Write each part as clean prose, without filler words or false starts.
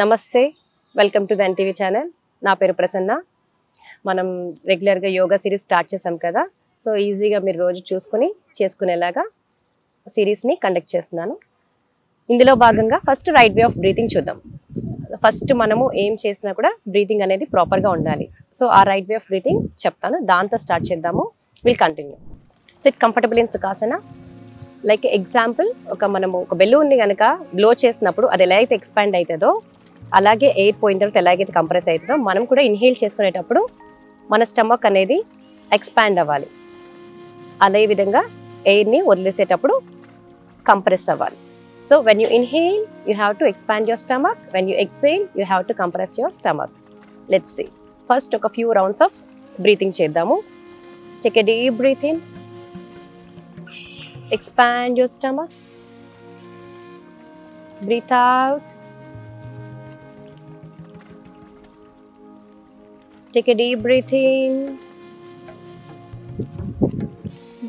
నమస్తే, welcome to the NTV channel. నా పేరు ప్రసన్న. మనం రెగ్యులర్గా యోగా సిరీస్ స్టార్ట్ చేసాం కదా. సో ఈజీగా మీరు రోజు చూసుకుని చేసుకునేలాగా సిరీస్ని కండక్ట్ చేస్తున్నాను. ఇందులో భాగంగా first right way of breathing చూద్దాం. ఫస్ట్ మనము ఏం చేసినా కూడా బ్రీతింగ్ అనేది ప్రాపర్గా ఉండాలి. సో ఆ రైట్ వే ఆఫ్ బ్రీతింగ్ చెప్తాను, దాంతో స్టార్ట్ చేద్దాము. Will continue. Sit comfortable in Sukhasana. Like example, మనము ఒక బెలూన్ని కనుక బ్లో చేసినప్పుడు అది ఎలా అయితే ఎక్స్పాండ్ అవుతుందో, అలాగే ఎయిర్ పోయిన తర్వాత ఎలాగైతే కంప్రెస్ అవుతుందో, మనం కూడా ఇన్హేల్ చేసుకునేటప్పుడు మన స్టమక్ అనేది ఎక్స్పాండ్ అవ్వాలి. అదే విధంగా ఎయిర్ని వదిలేసేటప్పుడు కంప్రెస్ అవ్వాలి. So when you inhale you have to expand your stomach, when you exhale you have to compress your stomach. Let's see. First ఒక ఫ్యూ రౌండ్స్ ఆఫ్ బ్రీతింగ్ చేద్దాము. Take a deep breath in, expand your stomach, breathe out, take a deep breath in,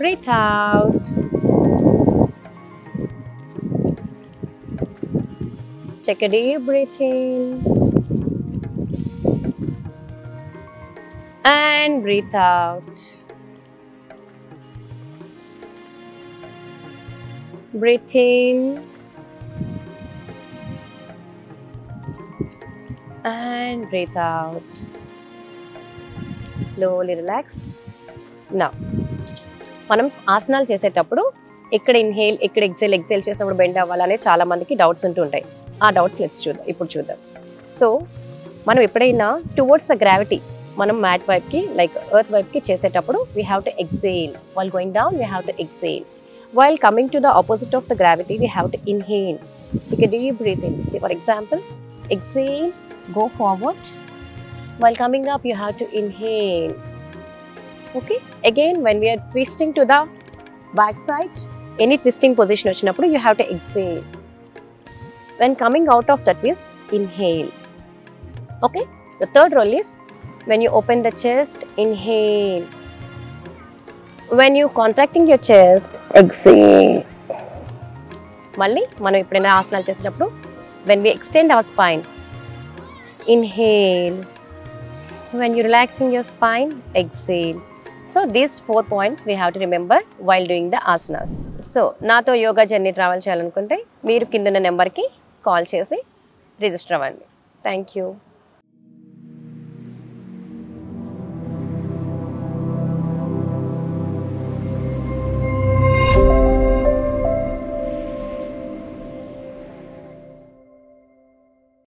breathe out, take a deep breath in and breathe out. Breathe in and breathe out. Slowly relax. Now, మనం ఆసనాలు చేసేటప్పుడు ఎక్కడ inhale ఎక్కడ exhale చేసినప్పుడు bend అవ్వాలనే చాలా మందికి doubts ఉంటుంటాయి. ఆ డౌట్స్ ఇప్పుడు చూద్దాం. సో మనం ఎప్పుడైనా టువర్డ్స్ ద గ్రావిటీ, మనం మ్యాట్ వైపుకి లైక్ ఎర్త్ వైపుకి చేసేటప్పుడు we have to exhale. While going down we have to exhale. While coming to the opposite of the gravity, we have to inhale. Take a deep breath in. See, for example, exhale, go forward. While coming up, you have to inhale. Okay. Again, when we are twisting to the back side, any twisting position vachinappudu, you have to exhale. When coming out of the twist, inhale. Okay. The third rule is when you open the chest, inhale. When you contracting your chest, exhale. మళ్ళీ మనం ఎప్పుడైనా ఆసనాలు చేసేటప్పుడు when we extend our spine, inhale. When you relaxing your spine, exhale. So these 4 points we have to remember while doing the asanas. So నాతో yoga journey travel చేయాలనుకుంటే మీరు కింద ఉన్న నెంబర్కి కాల్ చేసి రిజిస్టర్ అవ్వండి. Thank you.